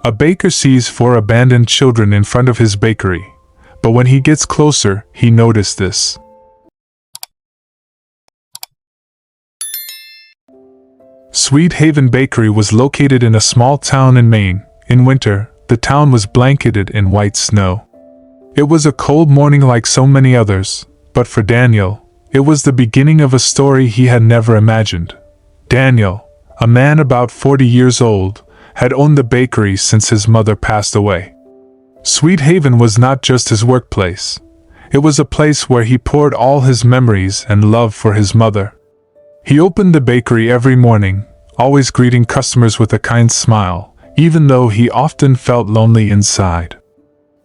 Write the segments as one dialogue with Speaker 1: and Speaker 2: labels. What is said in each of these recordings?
Speaker 1: A baker sees 4 abandoned children in front of his bakery, but when he gets closer, he noticed this. Sweet Haven Bakery was located in a small town in Maine. In winter, the town was blanketed in white snow. It was a cold morning like so many others, but for Daniel, it was the beginning of a story he had never imagined. Daniel, a man about 40 years old, had owned the bakery since his mother passed away. Sweet Haven was not just his workplace. It was a place where he poured all his memories and love for his mother. He opened the bakery every morning, always greeting customers with a kind smile, even though he often felt lonely inside.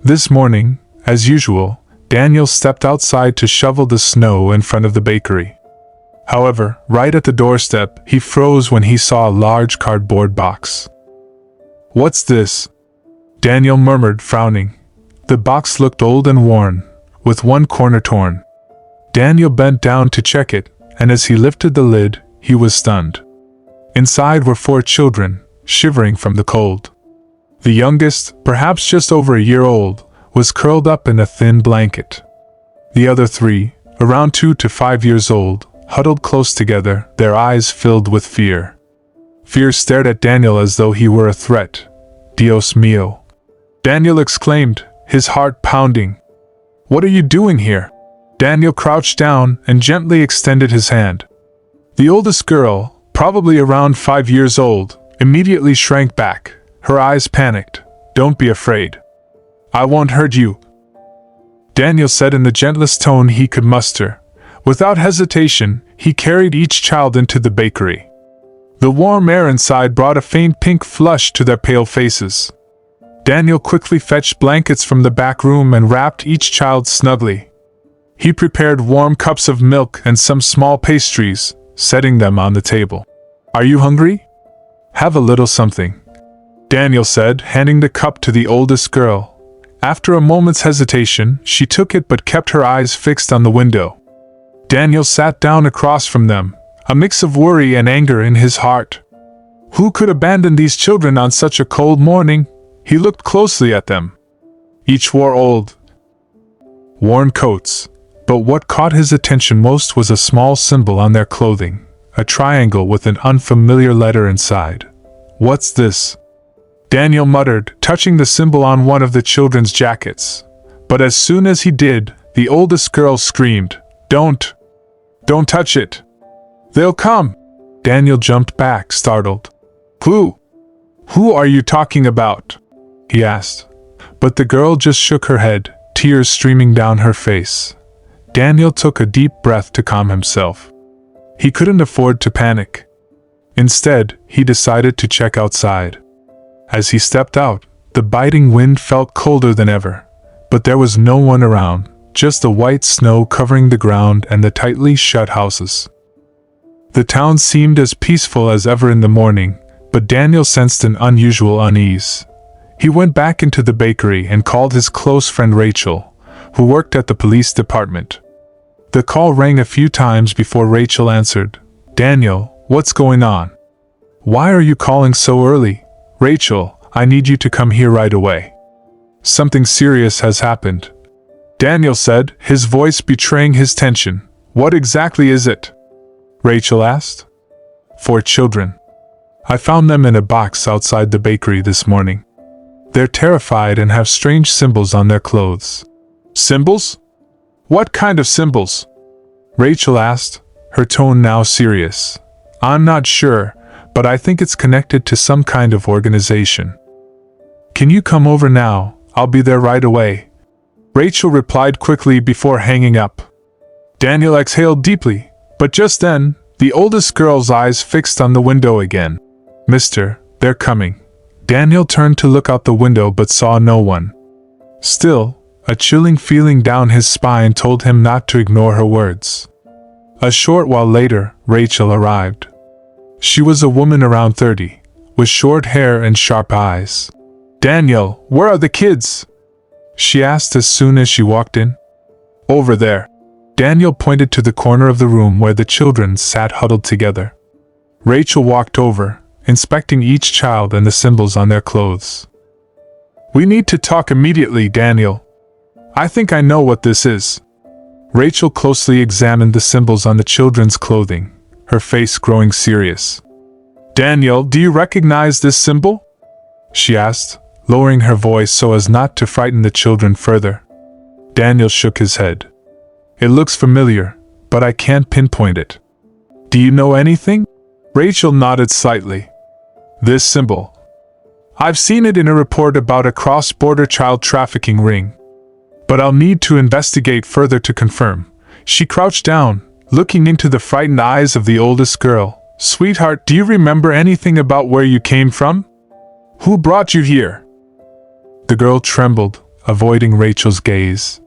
Speaker 1: This morning, as usual, Daniel stepped outside to shovel the snow in front of the bakery. However, right at the doorstep, he froze when he saw a large cardboard box. "What's this?" Daniel murmured, frowning. The box looked old and worn, with one corner torn. Daniel bent down to check it, and as he lifted the lid, he was stunned. Inside were 4 children, shivering from the cold. The youngest, perhaps just over a year old, was curled up in a thin blanket. The other 3, around 2 to 5 years old, huddled close together, their eyes filled with fear. Fear stared at Daniel as though he were a threat. "Dios mío!" Daniel exclaimed, his heart pounding. "What are you doing here?" Daniel crouched down and gently extended his hand. The oldest girl, probably around 5 years old, immediately shrank back, her eyes panicked. "Don't be afraid. I won't hurt you," Daniel said in the gentlest tone he could muster. Without hesitation, he carried each child into the bakery. The warm air inside brought a faint pink flush to their pale faces. Daniel quickly fetched blankets from the back room and wrapped each child snugly. He prepared warm cups of milk and some small pastries, setting them on the table. "Are you hungry? Have a little something," Daniel said, handing the cup to the oldest girl. After a moment's hesitation, she took it but kept her eyes fixed on the window. Daniel sat down across from them, a mix of worry and anger in his heart. Who could abandon these children on such a cold morning? He looked closely at them. Each wore old, worn coats, but what caught his attention most was a small symbol on their clothing, a triangle with an unfamiliar letter inside. "What's this?" Daniel muttered, touching the symbol on one of the children's jackets. But as soon as he did, the oldest girl screamed, Don't touch it! They'll come!" Daniel jumped back, startled. Who are you talking about?" he asked. But the girl just shook her head, tears streaming down her face. Daniel took a deep breath to calm himself. He couldn't afford to panic. Instead, he decided to check outside. As he stepped out, the biting wind felt colder than ever, but there was no one around, just the white snow covering the ground and the tightly shut houses. The town seemed as peaceful as ever in the morning, but Daniel sensed an unusual unease. He went back into the bakery and called his close friend Rachel, who worked at the police department. The call rang a few times before Rachel answered. "Daniel, what's going on? Why are you calling so early? Rachel, I need you to come here right away. Something serious has happened," Daniel said, his voice betraying his tension. "What exactly is it?" Rachel asked. "4 children. I found them in a box outside the bakery this morning. They're terrified and have strange symbols on their clothes." "Symbols? What kind of symbols?" Rachel asked, her tone now serious. "I'm not sure, but I think it's connected to some kind of organization. Can you come over now? I'll be there right away," Rachel replied quickly before hanging up. Daniel exhaled deeply, but just then, the oldest girl's eyes fixed on the window again. "Mister, they're coming." Daniel turned to look out the window but saw no one. Still, a chilling feeling down his spine told him not to ignore her words. A short while later, Rachel arrived. She was a woman around 30, with short hair and sharp eyes. "Daniel, where are the kids?" she asked as soon as she walked in. "Over there." Daniel pointed to the corner of the room where the children sat huddled together. Rachel walked over, inspecting each child and the symbols on their clothes. We need to talk immediately, Daniel. I think I know what this is. Rachel closely examined the symbols on the children's clothing, her face growing serious. Daniel, do you recognize this symbol? She asked, lowering her voice so as not to frighten the children further. Daniel shook his head. It looks familiar, but I can't pinpoint it. Do you know anything? Rachel nodded slightly. This symbol. I've seen it in a report about a cross-border child trafficking ring. But I'll need to investigate further to confirm. She crouched down, looking into the frightened eyes of the oldest girl. Sweetheart, do you remember anything about where you came from? Who brought you here? The girl trembled, avoiding Rachel's gaze.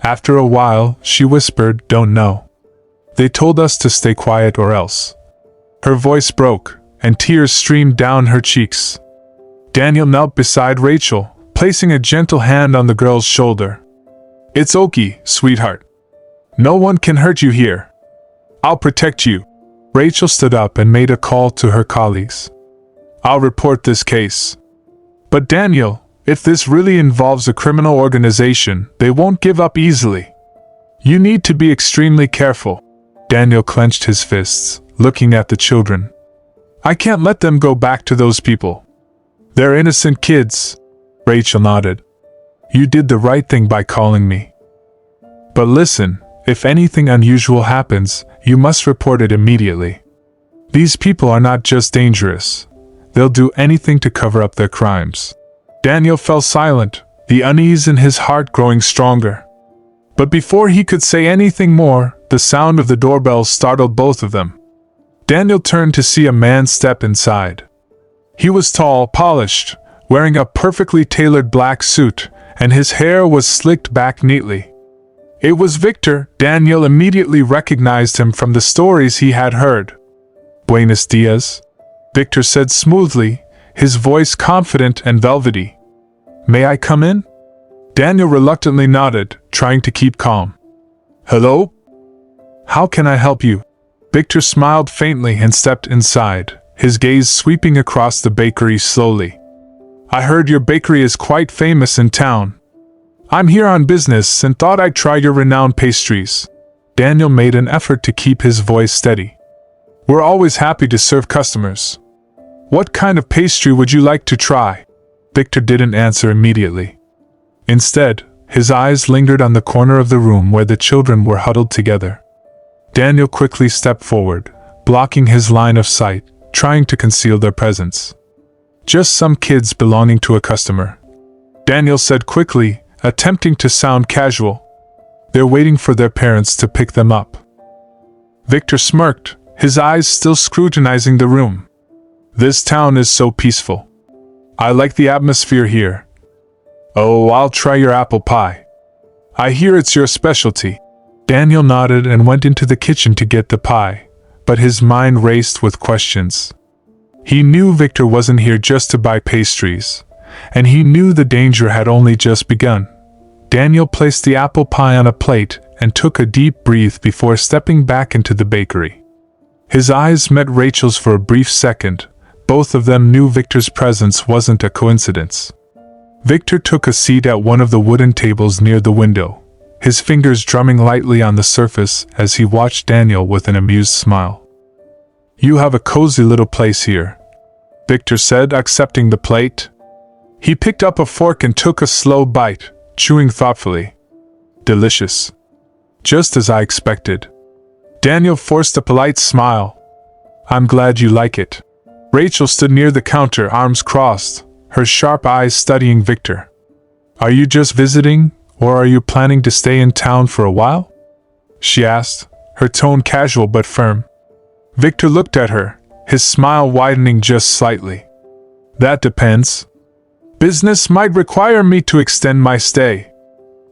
Speaker 1: After a while, she whispered, Don't know. They told us to stay quiet or else. Her voice broke, and tears streamed down her cheeks. Daniel knelt beside Rachel, placing a gentle hand on the girl's shoulder. It's okay, sweetheart. No one can hurt you here. I'll protect you. Rachel stood up and made a call to her colleagues. I'll report this case. But Daniel, if this really involves a criminal organization, they won't give up easily. You need to be extremely careful. Daniel clenched his fists, looking at the children. I can't let them go back to those people. They're innocent kids. Rachel nodded. You did the right thing by calling me. But listen, if anything unusual happens, you must report it immediately. These people are not just dangerous. They'll do anything to cover up their crimes. Daniel fell silent, the unease in his heart growing stronger. But before he could say anything more, the sound of the doorbell startled both of them. Daniel turned to see a man step inside. He was tall, polished, wearing a perfectly tailored black suit, and his hair was slicked back neatly. It was Victor. Daniel immediately recognized him from the stories he had heard. Buenos dias, Victor said smoothly, his voice confident and velvety. May I come in? Daniel reluctantly nodded, trying to keep calm. Hello? How can I help you? Victor smiled faintly and stepped inside, his gaze sweeping across the bakery slowly. I heard your bakery is quite famous in town. I'm here on business and thought I'd try your renowned pastries. Daniel made an effort to keep his voice steady. We're always happy to serve customers. What kind of pastry would you like to try? Victor didn't answer immediately. Instead, his eyes lingered on the corner of the room where the children were huddled together. Daniel quickly stepped forward, blocking his line of sight, trying to conceal their presence. Just some kids belonging to a customer. Daniel said quickly, attempting to sound casual. They're waiting for their parents to pick them up. Victor smirked, his eyes still scrutinizing the room. This town is so peaceful. I like the atmosphere here. Oh, I'll try your apple pie. I hear it's your specialty. Daniel nodded and went into the kitchen to get the pie, but his mind raced with questions. He knew Victor wasn't here just to buy pastries, and he knew the danger had only just begun. Daniel placed the apple pie on a plate and took a deep breath before stepping back into the bakery. His eyes met Rachel's for a brief second. Both of them knew Victor's presence wasn't a coincidence. Victor took a seat at one of the wooden tables near the window, his fingers drumming lightly on the surface as he watched Daniel with an amused smile. You have a cozy little place here, Victor said, accepting the plate. He picked up a fork and took a slow bite, chewing thoughtfully. Delicious. Just as I expected. Daniel forced a polite smile. I'm glad you like it. Rachel stood near the counter, arms crossed, her sharp eyes studying Victor. Are you just visiting, or are you planning to stay in town for a while? She asked, her tone casual but firm. Victor looked at her, his smile widening just slightly. That depends. Business might require me to extend my stay.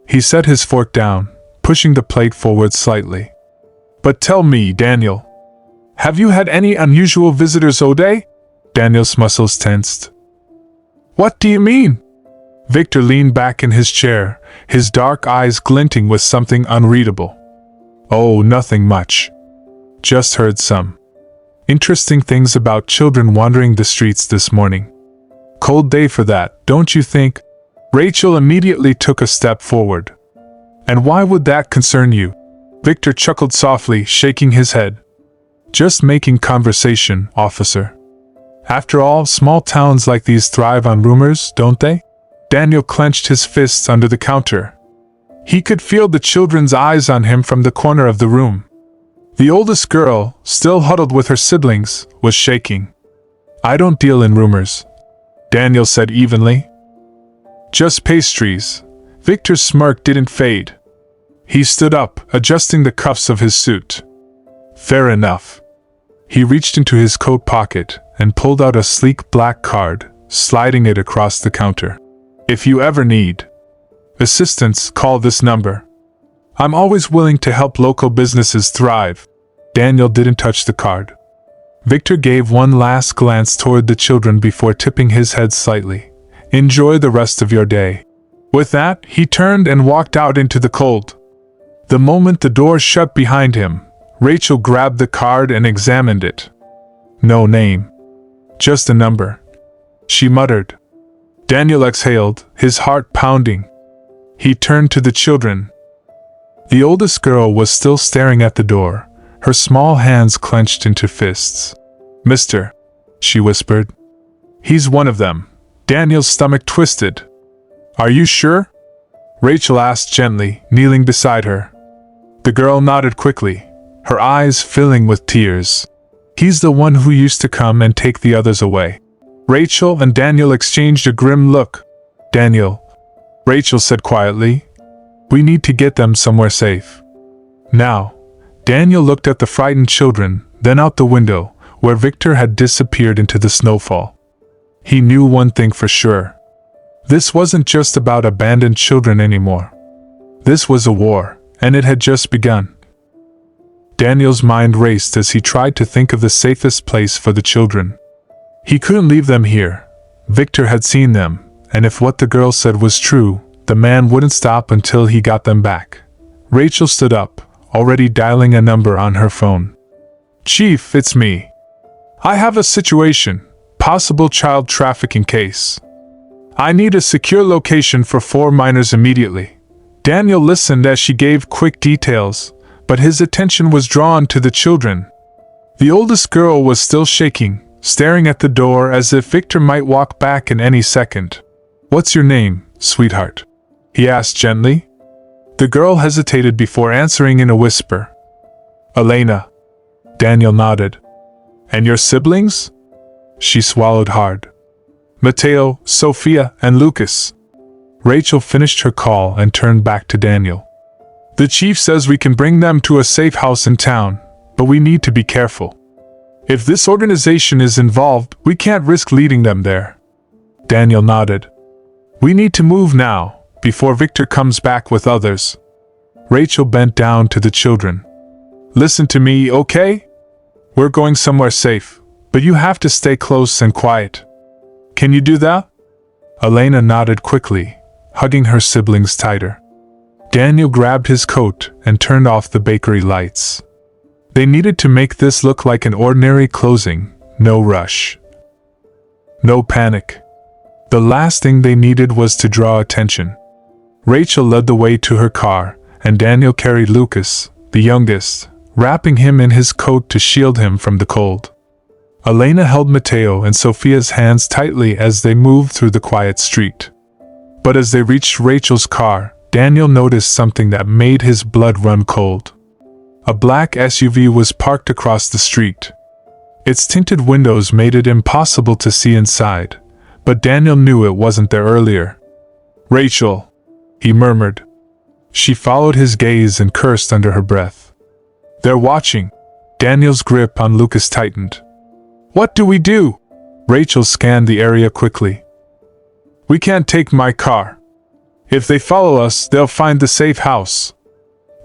Speaker 1: He set his fork down, pushing the plate forward slightly. But tell me, Daniel, have you had any unusual visitors all day? Daniel's muscles tensed. What do you mean? Victor leaned back in his chair, his dark eyes glinting with something unreadable. Oh, nothing much. Just heard some interesting things about children wandering the streets this morning. Cold day for that, don't you think? Rachel immediately took a step forward. And why would that concern you? Victor chuckled softly, shaking his head. Just making conversation, officer. After all, small towns like these thrive on rumors, don't they? Daniel clenched his fists under the counter. He could feel the children's eyes on him from the corner of the room. The oldest girl, still huddled with her siblings, was shaking. I don't deal in rumors, Daniel said evenly. Just pastries. Victor's smirk didn't fade. He stood up, adjusting the cuffs of his suit. Fair enough. He reached into his coat pocket and pulled out a sleek black card, sliding it across the counter. If you ever need assistance, call this number. I'm always willing to help local businesses thrive. Daniel didn't touch the card. Victor gave one last glance toward the children before tipping his head slightly. Enjoy the rest of your day. With that, he turned and walked out into the cold. The moment the door shut behind him, Rachel grabbed the card and examined it. No name. Just a number. She muttered. Daniel exhaled, his heart pounding. He turned to the children. The oldest girl was still staring at the door, her small hands clenched into fists. Mister, she whispered. He's one of them. Daniel's stomach twisted. Are you sure? Rachel asked gently, kneeling beside her. The girl nodded quickly, her eyes filling with tears. He's the one who used to come and take the others away. Rachel and Daniel exchanged a grim look. Daniel, Rachel said quietly, we need to get them somewhere safe. Now, Daniel looked at the frightened children, then out the window, where Victor had disappeared into the snowfall. He knew one thing for sure. This wasn't just about abandoned children anymore. This was a war, and it had just begun. Daniel's mind raced as he tried to think of the safest place for the children. He couldn't leave them here. Victor had seen them, and if what the girl said was true, the man wouldn't stop until he got them back. Rachel stood up, already dialing a number on her phone. Chief, it's me. I have a situation, possible child trafficking case. I need a secure location for 4 minors immediately. Daniel listened as she gave quick details, but his attention was drawn to the children. The oldest girl was still shaking, staring at the door as if Victor might walk back in any second. What's your name, sweetheart? He asked gently. The girl hesitated before answering in a whisper. Elena. Daniel nodded. And your siblings? She swallowed hard. Mateo, Sophia, and Lucas. Rachel finished her call and turned back to Daniel. The chief says we can bring them to a safe house in town, but we need to be careful. If this organization is involved, we can't risk leading them there. Daniel nodded. We need to move now, before Victor comes back with others. Rachel bent down to the children. Listen to me, okay? We're going somewhere safe, but you have to stay close and quiet. Can you do that? Elena nodded quickly, hugging her siblings tighter. Daniel grabbed his coat and turned off the bakery lights. They needed to make this look like an ordinary closing, no rush. No panic. The last thing they needed was to draw attention. Rachel led the way to her car, and Daniel carried Lucas, the youngest, wrapping him in his coat to shield him from the cold. Elena held Mateo and Sophia's hands tightly as they moved through the quiet street. But as they reached Rachel's car, Daniel noticed something that made his blood run cold. A black SUV was parked across the street. Its tinted windows made it impossible to see inside, but Daniel knew it wasn't there earlier. Rachel, he murmured. She followed his gaze and cursed under her breath. They're watching. Daniel's grip on Lucas tightened. What do we do? Rachel scanned the area quickly. We can't take my car. If they follow us, they'll find the safe house.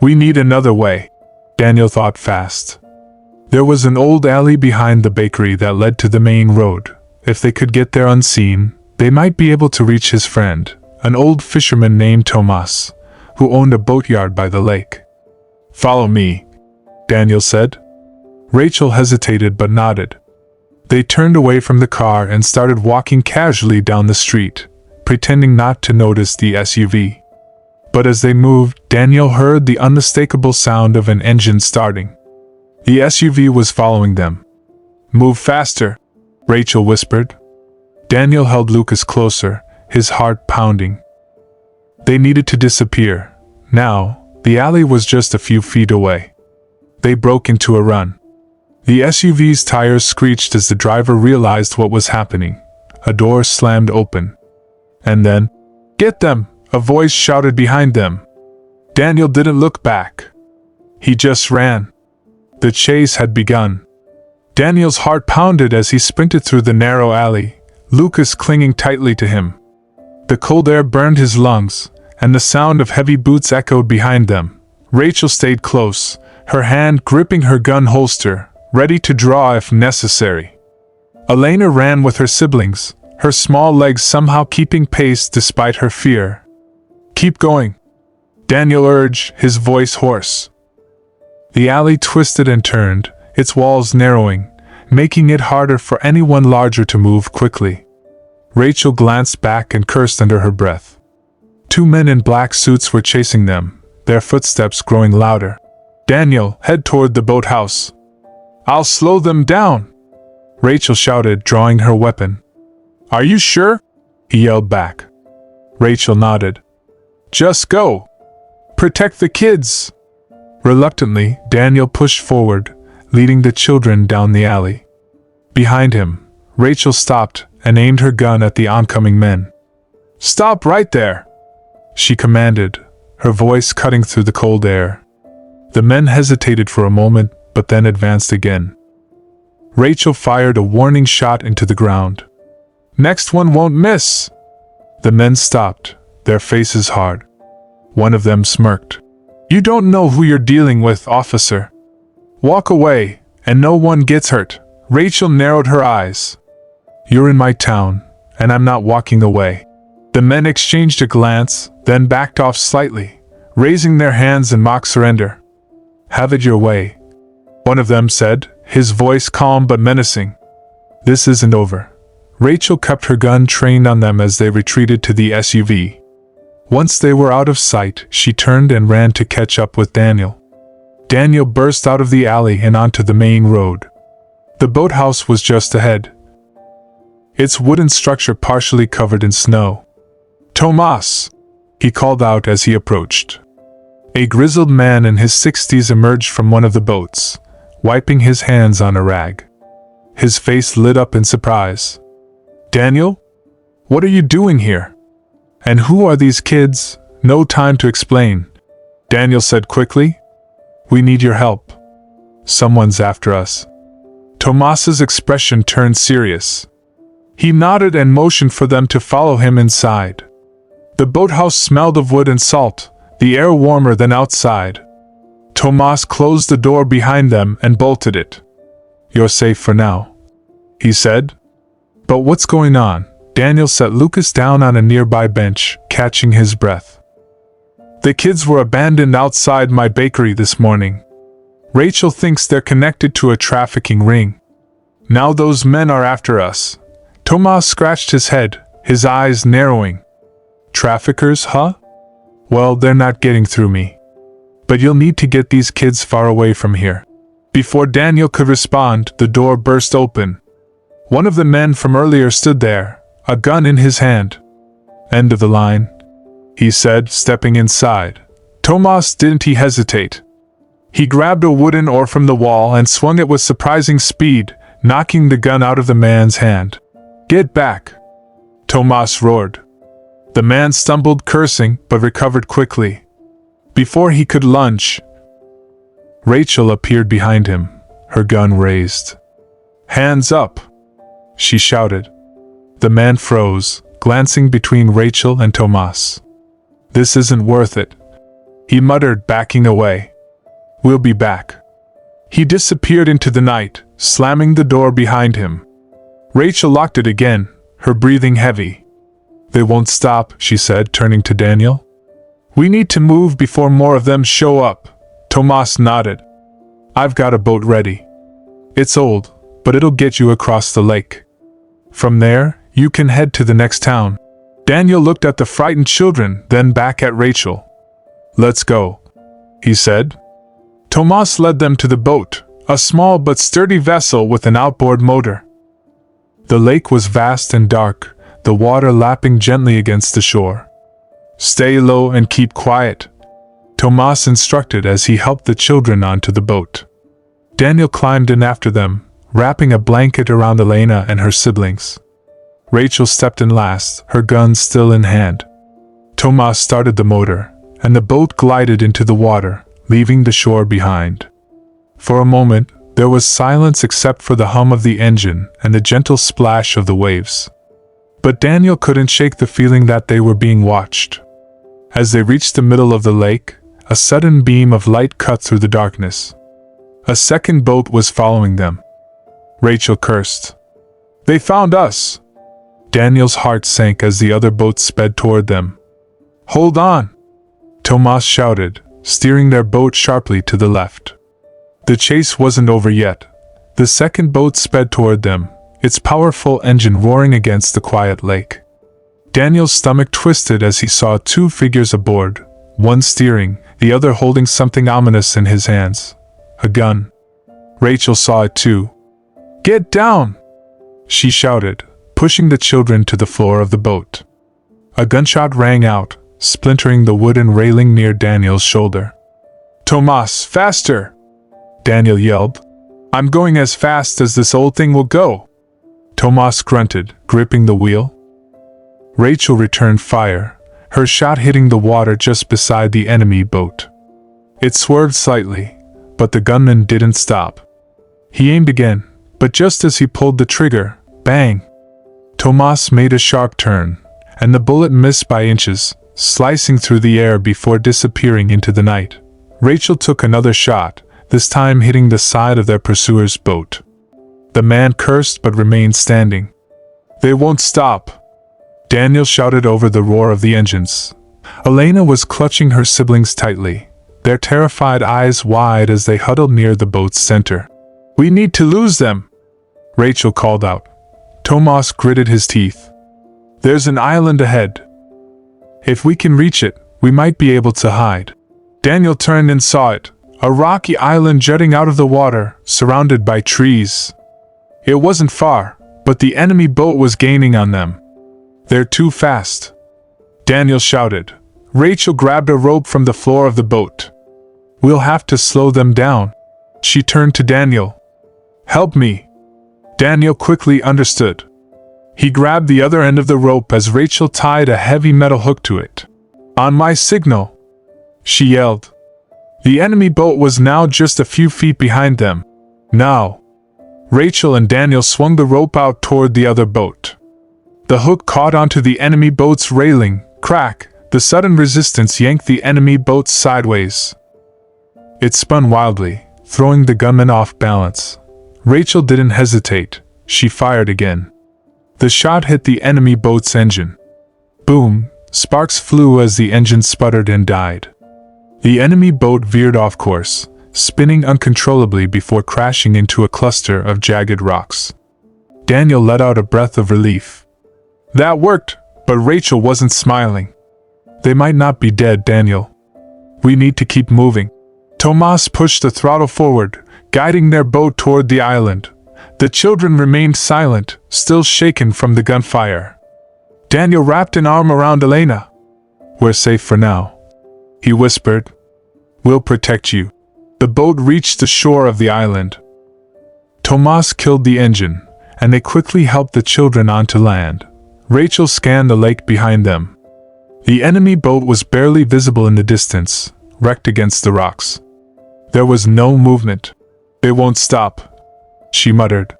Speaker 1: We need another way. Daniel thought fast. There was an old alley behind the bakery that led to the main road. If they could get there unseen, they might be able to reach his friend, an old fisherman named Tomas, who owned a boatyard by the lake. Follow me, Daniel said. Rachel hesitated but nodded. They turned away from the car and started walking casually down the street, pretending not to notice the SUV. But as they moved, Daniel heard the unmistakable sound of an engine starting. The SUV was following them. "Move faster," Rachel whispered. Daniel held Lucas closer, his heart pounding. They needed to disappear. Now, the alley was just a few feet away. They broke into a run. The SUV's tires screeched as the driver realized what was happening. A door slammed open. And then, "Get them!" a voice shouted behind them. Daniel didn't look back. He just ran. The chase had begun. Daniel's heart pounded as he sprinted through the narrow alley, Lucas clinging tightly to him. The cold air burned his lungs, and the sound of heavy boots echoed behind them. Rachel stayed close, her hand gripping her gun holster, ready to draw if necessary. Elena ran with her siblings, her small legs somehow keeping pace despite her fear. "Keep going," Daniel urged, his voice hoarse. The alley twisted and turned, its walls narrowing, making it harder for anyone larger to move quickly. Rachel glanced back and cursed under her breath. Two men in black suits were chasing them, their footsteps growing louder. "Daniel, head toward the boathouse." "I'll slow them down," Rachel shouted, drawing her weapon. "Are you sure?" he yelled back. Rachel nodded. "Just go. Protect the kids." Reluctantly, Daniel pushed forward, leading the children down the alley. Behind him, Rachel stopped and aimed her gun at the oncoming men. "Stop right there," she commanded, her voice cutting through the cold air. The men hesitated for a moment, but then advanced again. Rachel fired a warning shot into the ground. "Next one won't miss." The men stopped, their faces hard. One of them smirked. "You don't know who you're dealing with, officer. Walk away, and no one gets hurt." Rachel narrowed her eyes. "You're in my town, and I'm not walking away." The men exchanged a glance, then backed off slightly, raising their hands in mock surrender. "Have it your way," one of them said, his voice calm but menacing. "This isn't over." Rachel kept her gun trained on them as they retreated to the SUV. Once they were out of sight, she turned and ran to catch up with Daniel. Daniel burst out of the alley and onto the main road. The boathouse was just ahead, its wooden structure partially covered in snow. "Tomas!" he called out as he approached. A grizzled man in his 60s emerged from one of the boats, wiping his hands on a rag. His face lit up in surprise. "Daniel? What are you doing here? And who are these kids?" "No time to explain," Daniel said quickly. "We need your help. Someone's after us." Tomas's expression turned serious. He nodded and motioned for them to follow him inside. The boathouse smelled of wood and salt, the air warmer than outside. Tomas closed the door behind them and bolted it. "You're safe for now," he said. "But what's going on?" Daniel set Lucas down on a nearby bench, catching his breath. "The kids were abandoned outside my bakery this morning. Rachel thinks they're connected to a trafficking ring. Now those men are after us." Tomas scratched his head, his eyes narrowing. "Traffickers, huh? Well, they're not getting through me. But you'll need to get these kids far away from here." Before Daniel could respond, the door burst open. One of the men from earlier stood there, a gun in his hand. "End of the line," he said, stepping inside. Tomas didn't hesitate. He grabbed a wooden oar from the wall and swung it with surprising speed, knocking the gun out of the man's hand. "Get back!" Tomas roared. The man stumbled, cursing, but recovered quickly. Before he could lunge, Rachel appeared behind him, her gun raised. "Hands up!" she shouted. The man froze, glancing between Rachel and Tomas. "This isn't worth it," he muttered, backing away. "We'll be back." He disappeared into the night, slamming the door behind him. Rachel locked it again, her breathing heavy. "They won't stop," she said, turning to Daniel. "We need to move before more of them show up." Tomas nodded. "I've got a boat ready. It's old, but it'll get you across the lake. From there, you can head to the next town." Daniel looked at the frightened children, then back at Rachel. "Let's go," he said. Tomas led them to the boat, a small but sturdy vessel with an outboard motor. The lake was vast and dark, the water lapping gently against the shore. "Stay low and keep quiet," Tomas instructed as he helped the children onto the boat. Daniel climbed in after them, wrapping a blanket around Elena and her siblings. Rachel stepped in last, her gun still in hand. Tomas started the motor, and the boat glided into the water, leaving the shore behind. For a moment, there was silence except for the hum of the engine and the gentle splash of the waves. But Daniel couldn't shake the feeling that they were being watched. As they reached the middle of the lake, a sudden beam of light cut through the darkness. A second boat was following them. Rachel cursed. "They found us!" Daniel's heart sank as the other boat sped toward them. "Hold on!" Tomas shouted, steering their boat sharply to the left. The chase wasn't over yet. The second boat sped toward them, its powerful engine roaring against the quiet lake. Daniel's stomach twisted as he saw two figures aboard, one steering, the other holding something ominous in his hands. A gun. Rachel saw it too. "Get down!" she shouted, pushing the children to the floor of the boat. A gunshot rang out, splintering the wooden railing near Daniel's shoulder. "Tomas, faster!" Daniel yelled. "I'm going as fast as this old thing will go." Tomas grunted, gripping the wheel. Rachel returned fire, her shot hitting the water just beside the enemy boat. It swerved slightly, but the gunman didn't stop. He aimed again, but just as he pulled the trigger, bang! Tomas made a sharp turn, and the bullet missed by inches, slicing through the air before disappearing into the night. Rachel took another shot, this time hitting the side of their pursuer's boat. The man cursed but remained standing. "They won't stop!" Daniel shouted over the roar of the engines. Elena was clutching her siblings tightly, their terrified eyes wide as they huddled near the boat's center. "We need to lose them!" Rachel called out. Tomas gritted his teeth. "There's an island ahead. If we can reach it, we might be able to hide." Daniel turned and saw it, a rocky island jutting out of the water, surrounded by trees. It wasn't far, but the enemy boat was gaining on them. "They're too fast," Daniel shouted. Rachel grabbed a rope from the floor of the boat. "We'll have to slow them down." She turned to Daniel. "Help me." Daniel quickly understood. He grabbed the other end of the rope as Rachel tied a heavy metal hook to it. "On my signal," she yelled. The enemy boat was now just a few feet behind them. "Now." Rachel and Daniel swung the rope out toward the other boat. The hook caught onto the enemy boat's railing. Crack! The sudden resistance yanked the enemy boat sideways. It spun wildly, throwing the gunman off balance. Rachel didn't hesitate. She fired again. The shot hit the enemy boat's engine. Boom! Sparks flew as the engine sputtered and died. The enemy boat veered off course, spinning uncontrollably before crashing into a cluster of jagged rocks. Daniel let out a breath of relief. That worked, but Rachel wasn't smiling. "They might not be dead, Daniel. We need to keep moving." Tomas pushed the throttle forward, guiding their boat toward the island. The children remained silent, still shaken from the gunfire. Daniel wrapped an arm around Elena. "We're safe for now," he whispered. "We'll protect you." The boat reached the shore of the island. Tomas killed the engine, and they quickly helped the children onto land. Rachel scanned the lake behind them. The enemy boat was barely visible in the distance, wrecked against the rocks. There was no movement. "They won't stop," she muttered.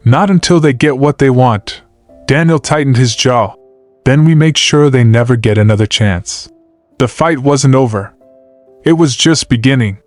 Speaker 1: "Not until they get what they want." Daniel tightened his jaw. "Then we make sure they never get another chance." The fight wasn't over. It was just beginning.